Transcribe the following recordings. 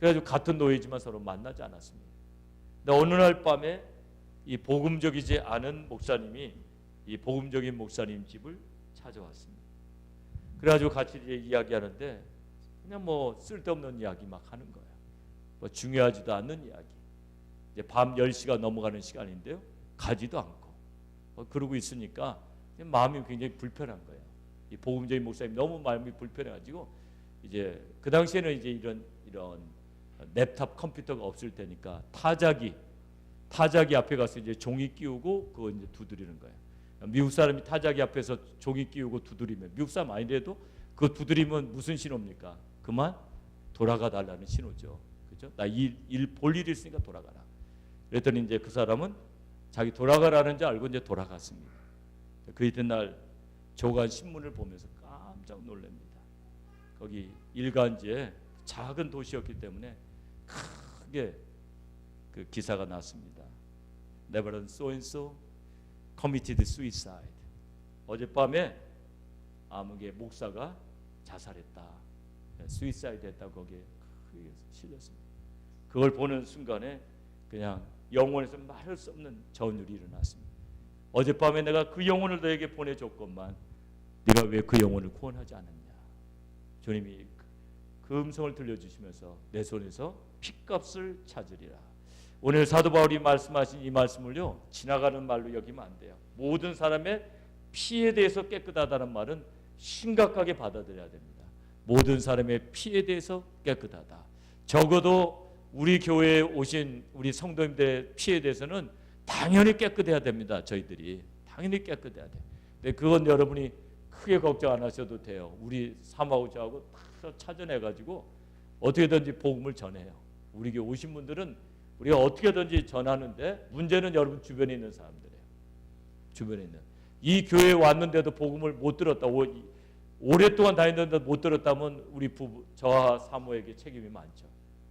그래가지고 같은 노예지만 서로 만나지 않았습니다. 근데 어느 날 밤에 이 복음적이지 않은 목사님이 이 복음적인 목사님 집을 찾아왔습니다. 그래가지고 같이 이제 이야기하는데 그냥 뭐 쓸데없는 이야기 막 하는 거예요. 뭐 중요하지도 않는 이야기. 이제 밤 10시가 넘어가는 시간인데요. 가지도 않고 그러고 있으니까 마음이 굉장히 불편한 거예요. 이 복음적인 목사님 너무 마음이 불편해가지고 이제 그 당시에는 이제 이런 랩탑 컴퓨터가 없을 때니까 타자기 앞에 가서 이제 종이 끼우고 그거 이제 두드리는 거예요. 미국 사람이 타자기 앞에서 종이 끼우고 두드리면 미국 사람 아니래도 그거 두드리면 무슨 신호입니까? 그만 돌아가 달라는 신호죠. 그렇죠? 나 볼 일이 있으니까 돌아가라. 그랬더니 이제 그 사람은 자기 돌아가라는 줄 알고 이제 돌아갔습니다. 그 이튿날 조간 신문을 보면서 깜짝 놀랍니다. 거기 일간지에 작은 도시였기 때문에 크게 그 기사가 났습니다. Reverend so and so committed suicide. 어젯밤에 아무개 목사가 자살했다. 수이사이드 했다고 거기에 크게 실렸습니다. 그걸 보는 순간에 그냥 영혼에서 말할 수 없는 전율이 일어났습니다. 어젯밤에 내가 그 영혼을 너에게 보내줬건만 네가 왜 그 영혼을 구원하지 않았냐. 주님이 그 음성을 들려주시면서 내 손에서 핏값을 찾으리라. 오늘 사도 바울이 말씀하신 이 말씀을요 지나가는 말로 여기면 안 돼요. 모든 사람의 피에 대해서 깨끗하다는 말은 심각하게 받아들여야 됩니다. 모든 사람의 피에 대해서 깨끗하다. 적어도 우리 교회에 오신 우리 성도님들의 피에 대해서는 당연히 깨끗해야 됩니다. 저희들이 당연히 깨끗해야 돼요. 근데 그건 여러분이 크게 걱정 안 하셔도 돼요. 우리 사마우자하고 다 찾아내가지고 어떻게든지 복음을 전해요. 우리 교회 오신 분들은 우리가 어떻게든지 전하는데 문제는 여러분 주변에 있는 사람들이에요. 주변에 있는 이 교회에 왔는데도 복음을 못 들었다. 오랫동안 다녔는데 못 들었다면 우리 부부 저와 사모에게 책임이 많죠.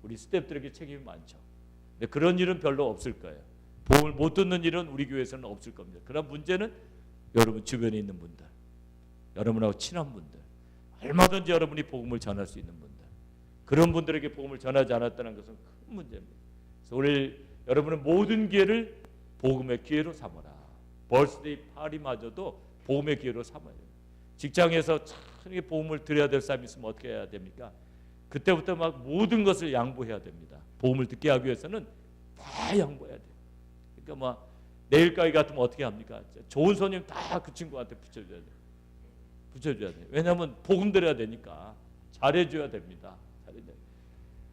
우리 스태프들에게 책임이 많죠. 근데 그런 일은 별로 없을 거예요. 복음을 못 듣는 일은 우리 교회에서는 없을 겁니다. 그런 문제는 여러분 주변에 있는 분들, 여러분하고 친한 분들, 얼마든지 여러분이 복음을 전할 수 있는 분들, 그런 분들에게 복음을 전하지 않았다는 것은 큰 문제입니다. 그래서 오늘 여러분은 모든 기회를 복음의 기회로 삼아라. 벌스데이 파리마저도 복음의 기회로 삼아야 돼요. 직장에서 참 복음을 드려야 될 사람이 있으면 어떻게 해야 됩니까? 그때부터 막 모든 것을 양보해야 됩니다. 복음을 듣게 하기 위해서는 다 양보해야 돼요. 그러니까 막 내일까지 같으면 어떻게 합니까? 좋은 손님 다 그 친구한테 붙여줘야 돼요. 붙여줘야 돼요. 왜냐하면 복음 드려야 되니까 잘해줘야 됩니다.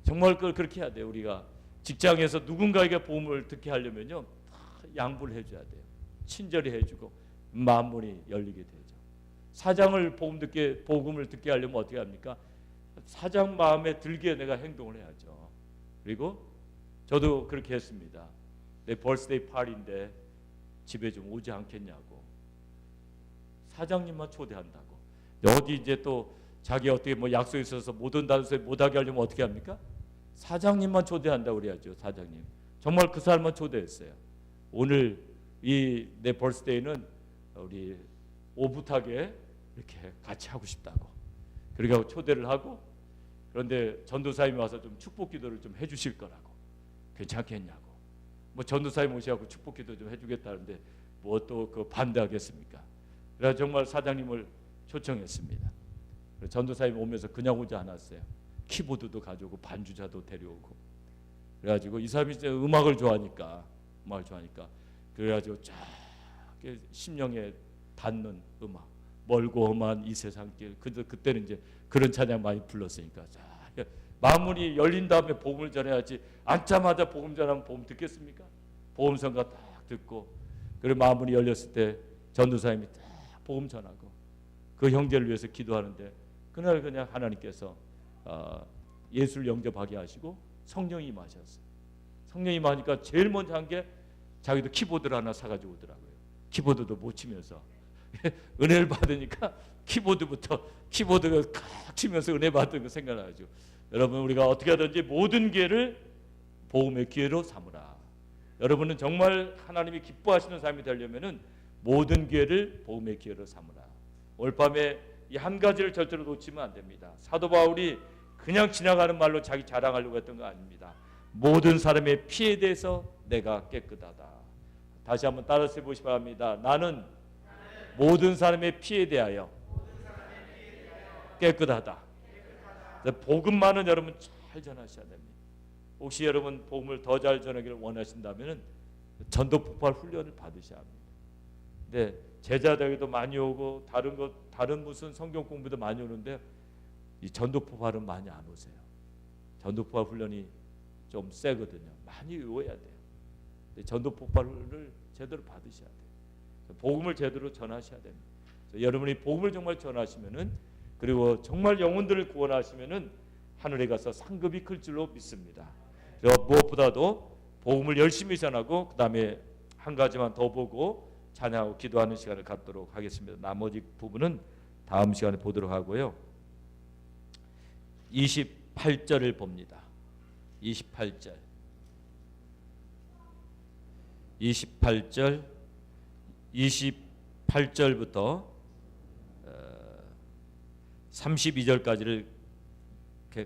정말 그렇게 해야 돼요. 우리가 직장에서 누군가에게 복음을 듣게 하려면요 다 양보를 해줘야 돼요. 친절히 해주고 마음문이 열리게 되죠. 사장을 복음을 듣게 하려면 어떻게 합니까? 사장 마음에 들게 내가 행동을 해야죠. 그리고 저도 그렇게 했습니다. 내 벌스데이 파리인데 집에 좀 오지 않겠냐고. 사장님만 초대한다고. 어디 이제 또 자기 어떻게 뭐 약속 있어서 못 온다는 소리 못하게 하려면 어떻게 합니까? 사장님만 초대한다고 그래야죠. 사장님. 정말 그 사람만 초대했어요. 오늘 이 내 벌스데이는 우리 오붓하게 이렇게 같이 하고 싶다고. 그러니까 초대를 하고 그런데 전도사님이 와서 좀 축복 기도를 좀 해주실 거라고. 괜찮겠냐고. 뭐 전도사님 오셔갖고 축복 기도 좀 해주겠다는데 뭐 또 그 반대하겠습니까? 그래서 정말 사장님을 초청했습니다. 전도사님 오면서 그냥 오지 않았어요. 키보드도 가져오고 반주자도 데려오고. 그래가지고 이 사람이 이제 음악을 좋아하니까 그래가지고 쫙 심령에 닿는 음악, 멀고 험한 이 세상길. 그때는 이제 그런 찬양 많이 불렀으니까 마음문이 열린 다음에 복음을 전해야지. 앉자마자 복음 전하면 복음 듣겠습니까? 복음성가 딱 듣고 그리고 마음문이 열렸을 때 전도사님이 딱 복음 전하고 그 형제를 위해서 기도하는데 그날 그냥 하나님께서 예수를 영접하게 하시고 성령이 임하셨어요. 성령이 임하니까 제일 먼저 한 게 자기도 키보드를 하나 사가지고 오더라고요. 키보드도 못 치면서 은혜를 받으니까 키보드가 칵 치면서 은혜 받은 거 생각나죠. 여러분 우리가 어떻게 하든지 모든 기회를 복음의 기회로 삼으라. 여러분은 정말 하나님이 기뻐하시는 삶이 되려면은 모든 기회를 복음의 기회로 삼으라. 올 밤에 이 한 가지를 절대로 놓치면 안 됩니다. 사도 바울이 그냥 지나가는 말로 자기 자랑하려고 했던 거 아닙니다. 모든 사람의 피에 대해서 내가 깨끗하다. 다시 한번 따라서 해보시기 바랍니다. 나는 모든 사람의 피에 대하여 깨끗하다. 복음만은 여러분 잘 전하셔야 됩니다. 혹시 여러분 복음을 더 잘 전하기를 원하신다면 전도 폭발 훈련을 받으셔야 합니다. 근데 제자들에게도 많이 오고 다른 무슨 성경 공부도 많이 오는데 이 전도 폭발은 많이 안 오세요. 전도 폭발 훈련이 좀 세거든요. 많이 외워야 돼요. 전도 폭발을 제대로 받으셔야 돼요. 복음을 제대로 전하셔야 됩니다. 여러분이 복음을 정말 전하시면은, 그리고 정말 영혼들을 구원하시면은 하늘에 가서 상급이 클 줄로 믿습니다. 무엇보다도 복음을 열심히 전하고 그 다음에 한 가지만 더 보고 찬양하고 기도하는 시간을 갖도록 하겠습니다. 나머지 부분은 다음 시간에 보도록 하고요. 28절을 봅니다. 28절 28절부터 32절까지를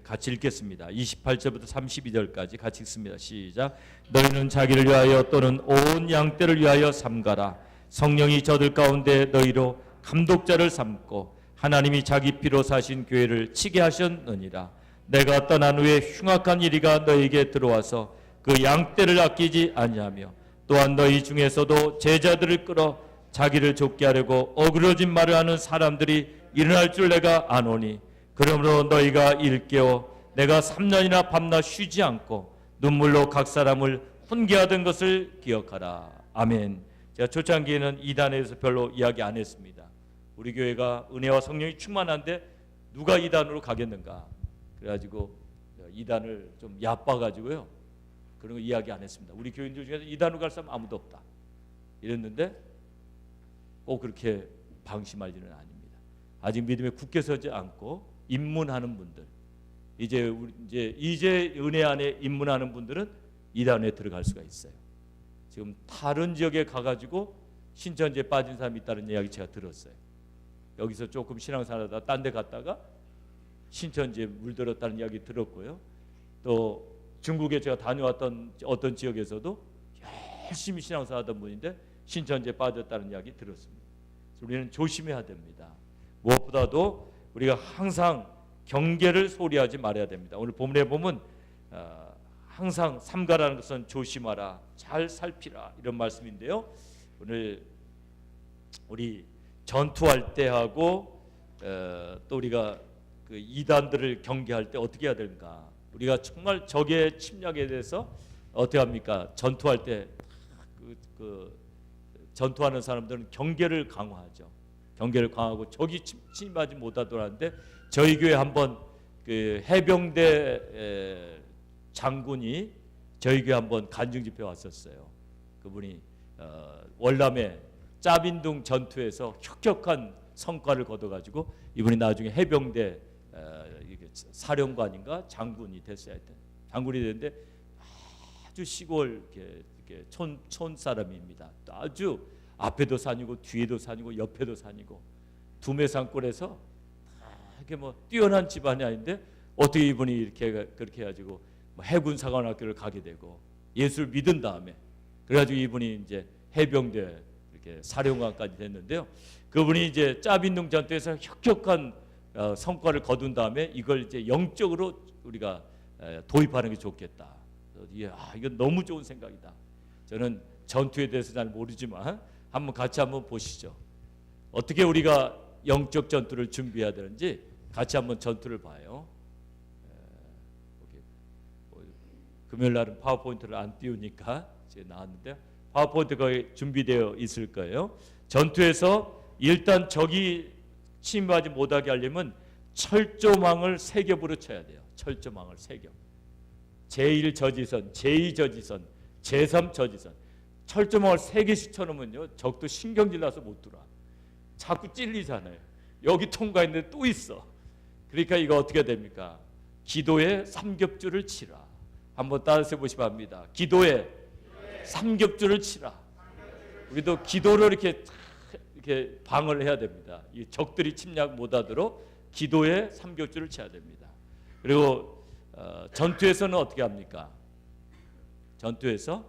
같이 읽겠습니다. 28절부터 32절까지 같이 읽습니다. 시작. 너희는 자기를 위하여 또는 온 양떼를 위하여 삼가라. 성령이 저들 가운데 너희로 감독자를 삼고 하나님이 자기 피로 사신 교회를 치게 하셨느니라. 내가 떠난 후에 흉악한 이리가 너희에게 들어와서 그 양떼를 아끼지 아니하며 또한 너희 중에서도 제자들을 끌어 자기를 좁게 하려고 어그러진 말을 하는 사람들이 일어날 줄 내가 아노니, 그러므로 너희가 일깨워 내가 3년이나 밤낮 쉬지 않고 눈물로 각 사람을 훈계하던 것을 기억하라. 아멘. 제가 초창기에는 이단에 대해서 별로 이야기 안 했습니다. 우리 교회가 은혜와 성령이 충만한데 누가 이단으로 가겠는가, 그래가지고 이단을 좀 얕봐가지고요 그런 거 이야기 안 했습니다. 우리 교인들 중에서 이단으로 갈 사람 아무도 없다 이랬는데 꼭 그렇게 방심할 일은 아닙니다. 아직 믿음에 굳게 서지 않고 입문하는 분들, 이제 은혜 안에 입문하는 분들은 이단에 들어갈 수가 있어요. 지금 다른 지역에 가가지고 신천지에 빠진 사람이 있다는 이야기 제가 들었어요. 여기서 조금 신앙생활하다가 딴 데 갔다가 신천지에 물들었다는 이야기 들었고요. 또 중국에 제가 다녀왔던 어떤 지역에서도 열심히 신앙생활하던 분인데 신천지에 빠졌다는 이야기 들었습니다. 그래서 우리는 조심해야 됩니다. 무엇보다도 우리가 항상 경계를 소리하지 말아야 됩니다. 오늘 본문에 보면 항상 삼가라는 것은 조심하라, 잘 살피라 이런 말씀인데요. 오늘 우리 전투할 때 하고 또 우리가 그 이단들을 경계할 때 어떻게 해야 될까? 우리가 정말 적의 침략에 대해서 어떻게 합니까? 전투할 때 전투하는 사람들은 경계를 강화하죠. 경계를 강화하고 적이 침입하지 못하도록 하는데, 저희 교회 한번 그 해병대 장군이 저희 교회 한번 간증 집회 왔었어요. 그분이 월남에 짜빈둥 전투에서 혁혁한 성과를 거둬가지고 이분이 나중에 해병대 사령관인가 장군이 됐어야 했던, 장군이 됐는데 아주 시골 이렇게 촌 사람입니다. 아주 앞에도 산이고 뒤에도 산이고 옆에도 산이고 두메산골에서 이렇게 뭐 뛰어난 집안이 아닌데 어떻게 이분이 이렇게 그렇게 해가지고 해군 사관학교를 가게 되고 예수를 믿은 다음에 그래가지고 이분이 이제 해병대 이렇게 사령관까지 됐는데요. 그분이 이제 짜빈둥 전투에서 혁혁한 성과를 거둔 다음에 이걸 이제 영적으로 우리가 도입하는 게 좋겠다. 이건 너무 좋은 생각이다. 저는 전투에 대해서 잘 모르지만 같이 한번 보시죠. 어떻게 우리가 영적 전투를 준비해야 되는지 같이 한번 전투를 봐요. 금요일 날은 파워포인트를 안 띄우니까 제가 나왔는데 파워포인트 거의 준비되어 있을 거예요. 전투에서 일단 적이 침입하지 못하게 하려면 철조망을 3겹으로 쳐야 돼요. 철조망을 3겹. 제1저지선, 제2저지선, 제3저지선. 철조망을 3개씩 쳐놓으면요 적도 신경질 나서 못 들어와. 자꾸 찔리잖아요. 여기 통과했는데 또 있어. 그러니까 이거 어떻게 됩니까? 기도에 3겹줄을 치라. 한번 따라서 보시기 바랍니다. 기도에 3겹줄을 치라. 우리도 기도로 이렇게 방어를 해야 됩니다. 이 적들이 침략 못하도록 기도에 3겹줄을 쳐야 됩니다. 그리고 전투에서는 어떻게 합니까? 전투에서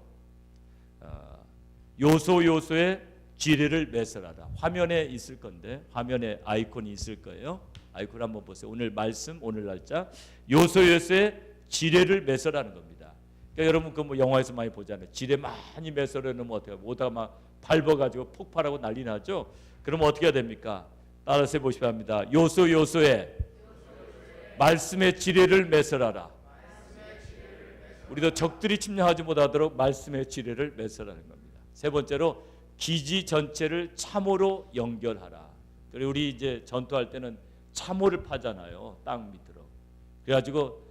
요소요소의 지뢰를 매설하라. 화면에 있을 건데, 화면에 아이콘이 있을 거예요. 아이콘 한번 보세요. 오늘 말씀, 오늘 날짜. 요소요소의 지뢰를 매설하는 겁니다. 그러니까 여러분 그 뭐 영화에서 많이 보잖아요. 지뢰 많이 매설해 놓으면 어떻게 해요? 오다가 막 밟아가지고 폭발하고 난리 나죠. 그러면 어떻게 해야 됩니까? 따라서 해보시기 바랍니다. 요소요소에 말씀의 지뢰를 매설하라. 우리도 적들이 침략하지 못하도록 말씀의 지뢰를 매설하는 겁니다. 세 번째로 기지 전체를 참호로 연결하라. 그리고 우리 이제 전투할 때는 참호를 파잖아요. 땅 밑으로. 그래가지고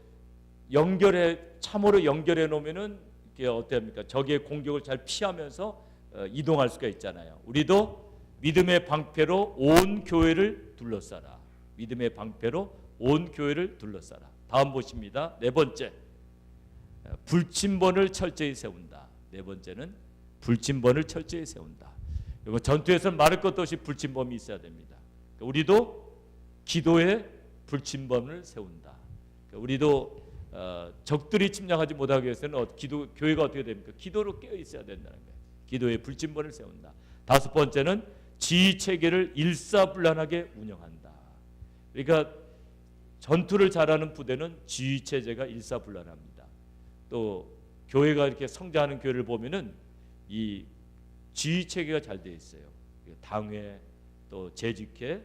참호로 연결해 놓으면은 이게 어떻습니까? 적의 공격을 잘 피하면서 이동할 수가 있잖아요. 우리도 믿음의 방패로 온 교회를 둘러싸라. 믿음의 방패로 온 교회를 둘러싸라. 다음 보십니다. 네 번째, 불침번을 철저히 세운다. 네 번째는 불침번을 철저히 세운다. 이거 전투에서는 말할 것도 없이 불침번이 있어야 됩니다. 우리도 기도에 불침번을 세운다. 우리도 적들이 침략하지 못하기 위해서는 교회가 어떻게 됩니까? 기도로 깨어 있어야 된다는 거예요. 기도에 불침번을 세운다. 다섯 번째는 지휘 체계를 일사불란하게 운영한다. 그러니까 전투를 잘하는 부대는 지휘 체제가 일사불란합니다. 또 교회가 이렇게 성장하는 교회를 보면은 이 지휘 체계가 잘 돼 있어요. 당회, 또 재직회,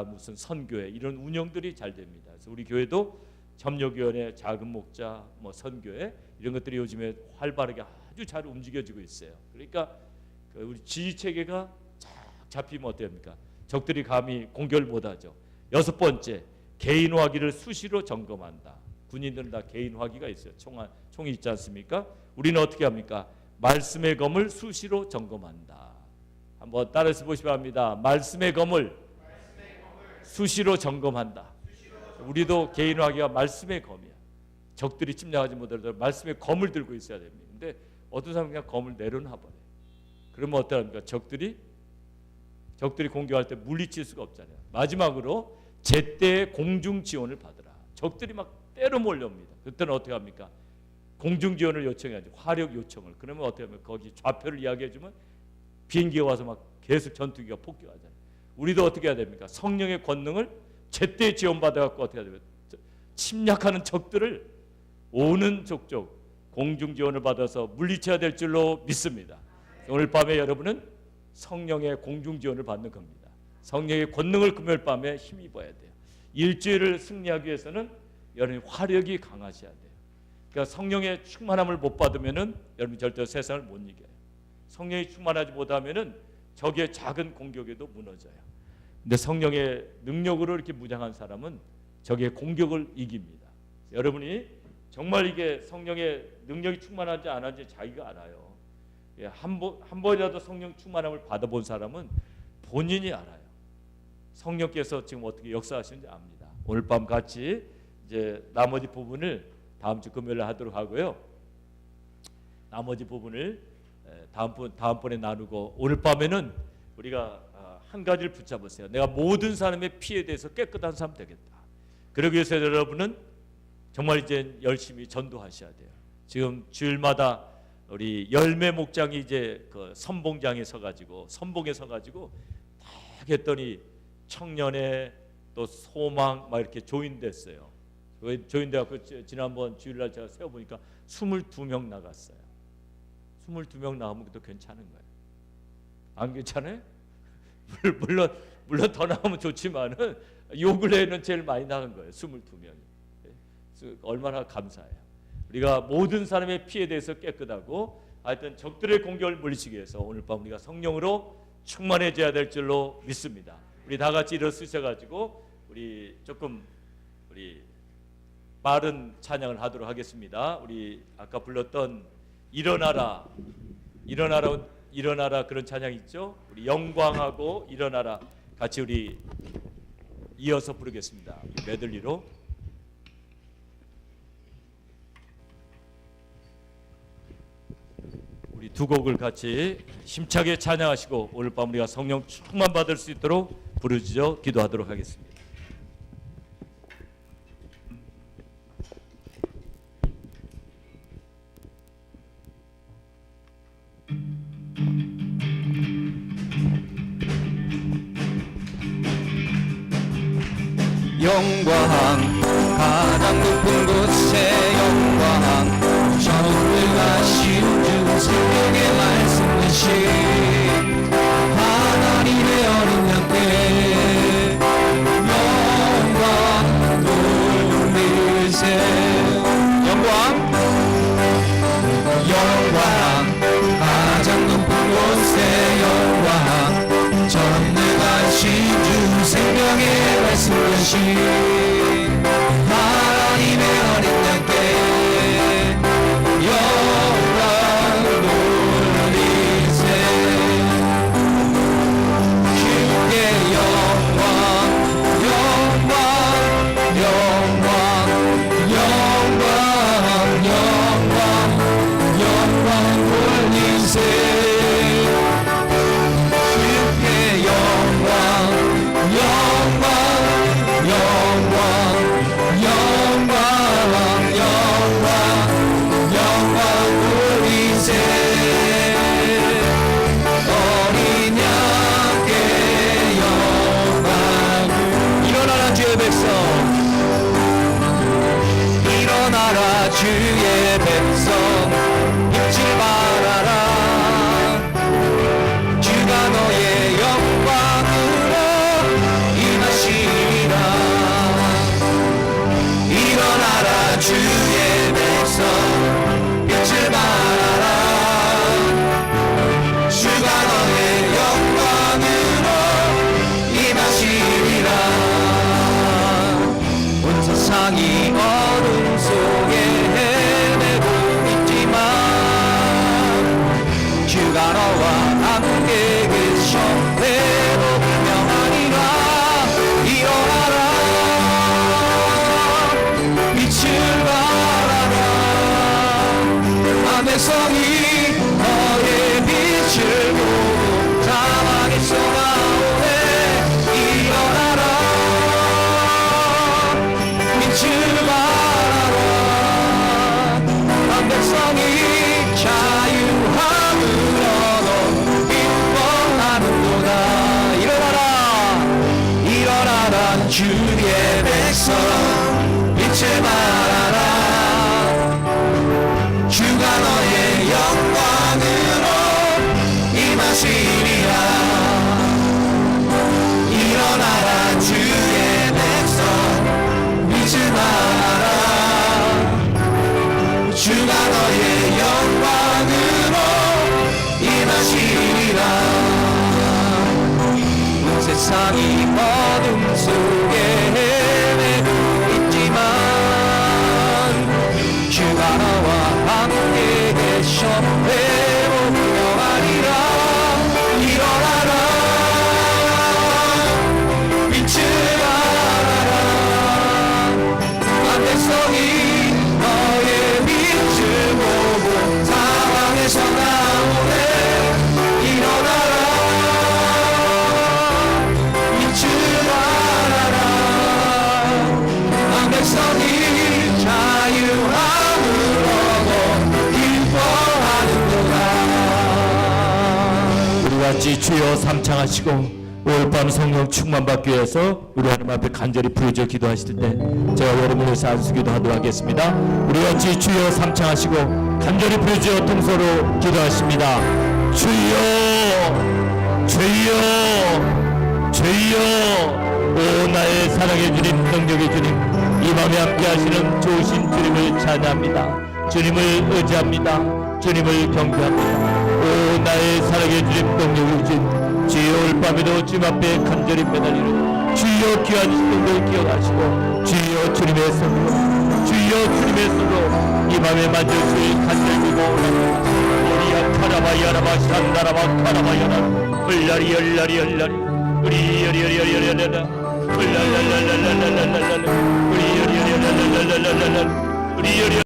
무슨 선교회 이런 운영들이 잘 됩니다. 그래서 우리 교회도 협력위원회, 작은 목자, 뭐 선교회 이런 것들이 요즘에 활발하게 아주 잘 움직여지고 있어요. 그러니까 우리 지휘 체계가 쫙 잡히면 어떻습니까? 적들이 감히 공격을 못하죠. 여섯 번째, 개인화기를 수시로 점검한다. 군인들은 다 개인화기가 있어요. 총이 있지 않습니까? 우리는 어떻게 합니까? 말씀의 검을 수시로 점검한다. 한번 따라서 보시기 바랍니다. 말씀의 검을 수시로 점검한다. 우리도 개인화기가 말씀의 검이야. 적들이 침략하지 못하도록 말씀의 검을 들고 있어야 됩니다. 근데 어떤 사람은 그냥 검을 내려놔 버려요. 그러면 어떡합니까? 적들이 공격할 때 물리칠 수가 없잖아요. 마지막으로 제때 공중 지원을 받으라. 적들이 막 때로 몰려옵니다. 그때는 어떻게 합니까? 공중 지원을 요청해야죠. 화력 요청을. 그러면 어떻게 하면 거기 좌표를 이야기해 주면 비행기가 와서 막 계속 전투기가 폭격하잖아요. 우리도 어떻게 해야 됩니까? 성령의 권능을 제때 지원받아 갖고 어떻게 해야 됩니까? 침략하는 적들을 오는 족족 공중 지원을 받아서 물리쳐야 될 줄로 믿습니다. 오늘 밤에 여러분은 성령의 공중 지원을 받는 겁니다. 성령의 권능을 금요일 밤에 힘입어야 돼요. 일주일을 승리하기 위해서는 여러분이 화력이 강하셔야 돼요. 그러니까 성령의 충만함을 못 받으면은 여러분 절대 세상을 못 이겨요. 성령이 충만하지 못하면은 적의 작은 공격에도 무너져요. 근데 성령의 능력으로 이렇게 무장한 사람은 적의 공격을 이깁니다. 여러분이 정말 이게 성령의 능력이 충만한지 안 한지 자기가 알아요. 한 번이라도 성령 충만함을 받아본 사람은 본인이 알아요. 성령께서 지금 어떻게 역사하시는지 압니다. 오늘 밤 같이 이제 나머지 부분을 다음 주 금요일에 하도록 하고요. 나머지 부분을 다음번에 나누고 오늘 밤에는 우리가 한 가지를 붙잡으세요. 내가 모든 사람의 피에 대해서 깨끗한 사람 되겠다. 그러기 위해서 여러분은 정말 이제 열심히 전도하셔야 돼요. 지금 주일마다 우리 열매 목장이 이제 그 선봉장에 서가지고 딱 했더니 청년회 또 소망 막 이렇게 조인됐어요. 조인돼갖고 지난번 주일날 제가 세어보니까 22명 나갔어요. 22명 나가면 그것도 괜찮은 거예요. 안 괜찮아요? 물론 더 나오면 좋지만은 요 근래에는 제일 많이 나간 거예요. 22명이. 얼마나 감사해요. 우리가 모든 사람의 피에 대해서 깨끗하고 하여튼 적들의 공격을 물리치기 위해서 오늘 밤 우리가 성령으로 충만해져야 될 줄로 믿습니다. 우리 다 같이 일어서셔가지고 우리 빠른 찬양을 하도록 하겠습니다. 우리 아까 불렀던 일어나라 그런 찬양 있죠? 우리 영광하고 일어나라 같이 우리 이어서 부르겠습니다. 메들리로. 우리 두 곡을 같이 힘차게 찬양하시고 오늘 밤 우리가 성령 충만 받을 수 있도록 부르짖어 기도하도록 하겠습니다. 영광 가장 높은 곳에 영광 전능하신 주 생명의 말씀 되신 하나님의 어린 양께 영광 돌리세 영광 가장 높은 곳에 영광 전능하신 주 생명의 말씀 되신 하나님의 어린 양께 영광 돌리세 주께 영광 돌리세 주께 영광 돌리세 어린 양께 영광 일어나라 주의 백성 일어나라 주의 백성 잊지 말아라 주가 너의 영광으로 임하시리라 일어나라 주의 백성 빛을 발하라 주가 너의 영광으로 임하시리라 온 세상이 어둠 속에 헤매고 있지만 주가 너와 함께 계셔 내도 분명하리라 일어나라 빛을 발하라 백성이 너의 빛을 보고 사망에서 나오네 일어나라 빛을 발하라 백성이 자유함을 얻어 기뻐하는도다 일어나라 주의 백성 빛을 발하라 주가 너의 영광으로 임하시리라 일어나라 주의 백성 빛을 발하라 주가 너의 영광으로 임하시리라 온 세상이 어둠 속에 헤매고 있지만 주가 너와 함께 계셔 회복 명하리라 일어나라 빛을 발하라 백성이 너의 빛을 보고 사방에서 나오네 일어나라 빛을 발하라 백성이 자유함을 얻어 기뻐하는도다 우리 같이 주여 삼창하시고 오늘 밤 성령 충만받기 위해서 우리 하나님 앞에 간절히 부르짖어 기도하실 때 제가 여러분을 위해서 안수기도 하도록 하겠습니다. 우리 같이 주여 삼창하시고 간절히 부르짖어 통서로 기도하십니다. 주여 오 나의 사랑의 주님 능력의 주님 이 밤에 함께 하시는 좋으신 주님을 찬양합니다. 주님을 의지합니다. 주님을 경배합니다. 오 나의 사랑의 주님 능력의 주님 주여 올 밤에도 주님 앞에 간절히 매달리는 주여 귀한 신동들 기억하시고 주여 주님의 손으로 이 밤에 만져주실 간절히고 우리야 카라바야라바 산다라바 카라바야라 흘라리 우리 여리여리여리여리여리여리 흘라라라라라라라라 우리 여리여리여리여리여리여리 우리 여리